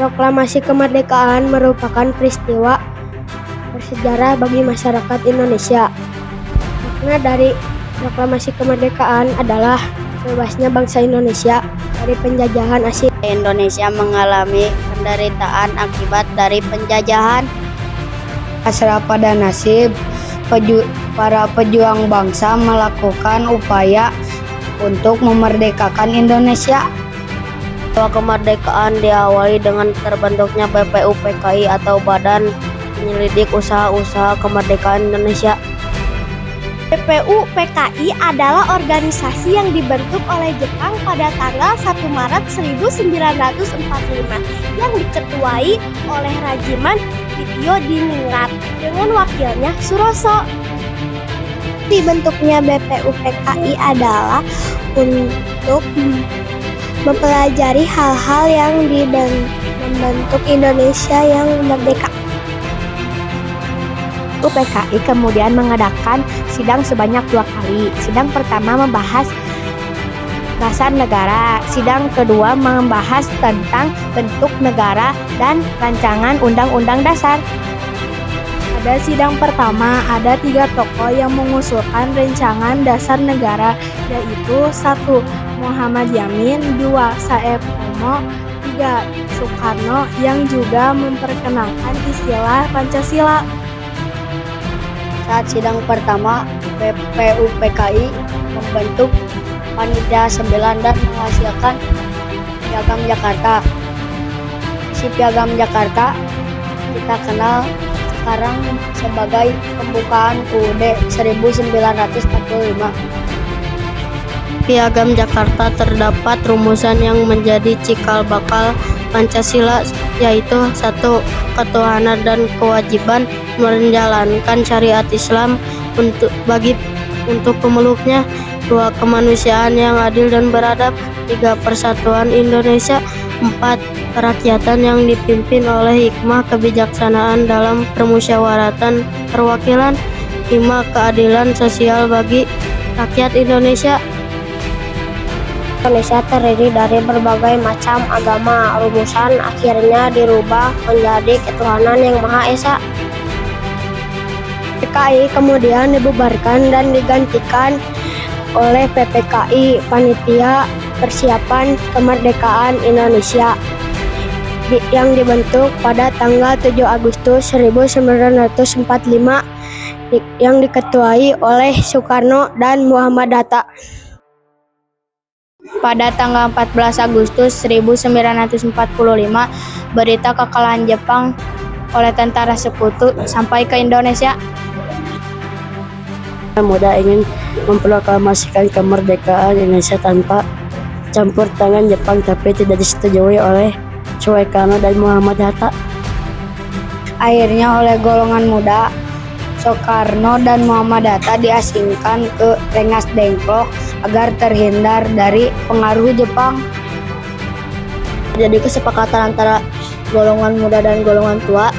Proklamasi kemerdekaan merupakan peristiwa bersejarah bagi masyarakat Indonesia. Makna dari proklamasi kemerdekaan adalah bebasnya bangsa Indonesia dari penjajahan asing. Indonesia mengalami penderitaan akibat dari penjajahan. Pasrah pada nasib, para pejuang bangsa melakukan upaya untuk memerdekakan Indonesia. Kemerdekaan diawali dengan terbentuknya BPUPKI atau Badan Penyelidik Usaha-Usaha Kemerdekaan Indonesia. BPUPKI adalah organisasi yang dibentuk oleh Jepang pada tanggal 1 Maret 1945 yang diketuai oleh Rajiman Dityo-Diningrat dengan wakilnya Suroso. Dibentuknya BPUPKI adalah untuk mempelajari hal-hal yang membentuk Indonesia yang merdeka. UPKI kemudian mengadakan sidang sebanyak 2 kali. Sidang pertama membahas dasar negara, sidang kedua membahas tentang bentuk negara dan rancangan undang-undang dasar. Pada sidang pertama ada 3 tokoh yang mengusulkan rancangan dasar negara, yaitu 1. Muhammad Yamin, 2. Saeb Omo, 3. Soekarno yang juga memperkenalkan istilah Pancasila. Saat sidang pertama, BPUPKI membentuk Panitia 9 dan menghasilkan Piagam Jakarta. Si Piagam Jakarta kita kenal sekarang sebagai Pembukaan UUD 1945. Piagam Jakarta terdapat rumusan yang menjadi cikal bakal Pancasila, yaitu 1. Ketuhanan dan kewajiban menjalankan syariat Islam untuk pemeluknya. 2. Kemanusiaan yang adil dan beradab. 3. Persatuan Indonesia. 4. Kerakyatan yang dipimpin oleh hikmah kebijaksanaan dalam permusyawaratan perwakilan. 5. Keadilan sosial bagi rakyat Indonesia. Indonesia terdiri dari berbagai macam agama. Rumusan akhirnya dirubah menjadi ketuhanan yang Maha Esa. PKI kemudian dibubarkan dan digantikan oleh PPKI, Panitia Persiapan Kemerdekaan Indonesia, yang dibentuk pada tanggal 7 Agustus 1945 yang diketuai oleh Soekarno dan Muhammad Hatta. Pada tanggal 14 Agustus 1945, berita kekalahan Jepang oleh tentara sekutu sampai ke Indonesia. Muda ingin memproklamasikan kemerdekaan Indonesia tanpa campur tangan Jepang, tapi tidak disetujui oleh Soekarno dan Muhammad Hatta. Akhirnya oleh golongan muda, Soekarno dan Muhammad Hatta diasingkan ke Rengas Dengklok agar terhindar dari pengaruh Jepang. Jadi kesepakatan antara golongan muda dan golongan tua,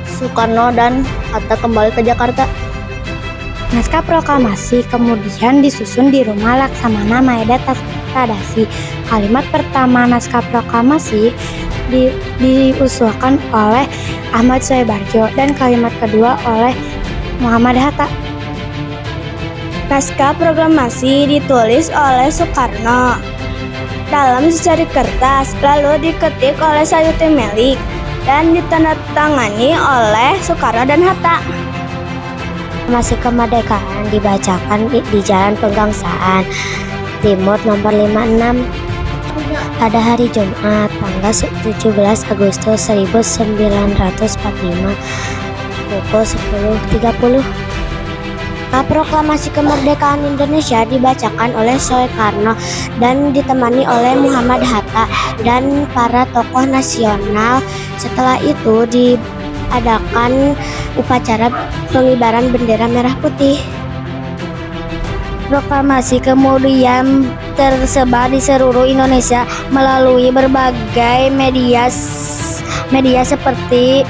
Soekarno dan Hatta kembali ke Jakarta. Naskah proklamasi kemudian disusun di rumah Laksamana Maeda Tadashi. Kalimat pertama naskah proklamasi diusulkan oleh Ahmad Soebarjo dan kalimat kedua oleh Muhammad Hatta. Naskah proklamasi ditulis oleh Soekarno dalam secari kertas, lalu diketik oleh Sayuti Melik dan ditandatangani oleh Soekarno dan Hatta. Proklamasi kemerdekaan dibacakan di Jalan Pegangsaan Timur nomor 56 pada hari Jumat tanggal 17 Agustus 1945 pukul 10.30. Proklamasi kemerdekaan Indonesia dibacakan oleh Soekarno dan ditemani oleh Muhammad Hatta dan para tokoh nasional. Setelah itu diadakan upacara pengibaran bendera merah putih. Proklamasi kemudian tersebar di seluruh Indonesia melalui berbagai media seperti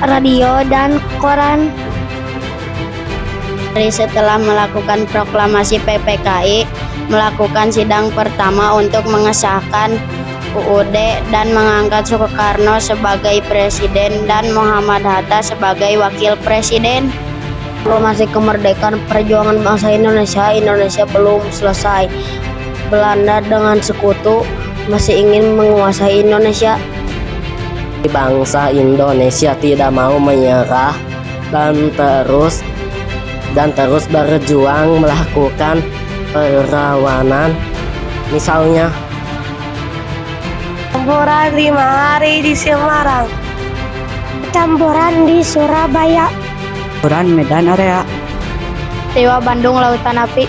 radio dan koran. Setelah melakukan proklamasi, PPKI melakukan sidang pertama untuk mengesahkan UUD dan mengangkat Soekarno sebagai presiden dan Muhammad Hatta sebagai wakil presiden. Proklamasi kemerdekaan perjuangan bangsa Indonesia belum selesai. Belanda dengan sekutu masih ingin menguasai Indonesia. Bangsa Indonesia tidak mau menyerah dan terus berjuang melakukan perlawanan, misalnya Tamboran 5 hari di Semarang, Tamboran di Surabaya, Tamboran Medan Area, Dewa Bandung Lautan Api.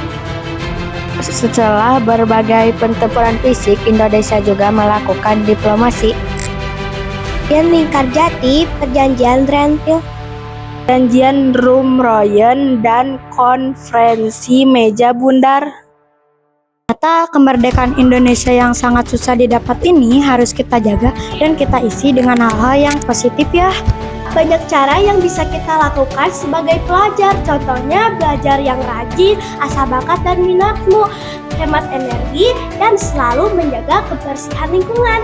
Setelah berbagai pertempuran fisik, Indonesia juga melakukan diplomasi. Perjanjian Lingkarjati, Perjanjian Renville, Perjanjian Rumroyen dan Konferensi Meja Bundar. Kata kemerdekaan Indonesia yang sangat susah didapat ini harus kita jaga dan kita isi dengan hal-hal yang positif ya. banyak cara yang bisa kita lakukan sebagai pelajar. Contohnya belajar yang rajin, asah bakat dan minatmu, hemat energi, dan selalu menjaga kebersihan lingkungan.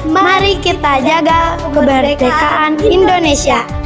Mari kita jaga kemerdekaan Indonesia.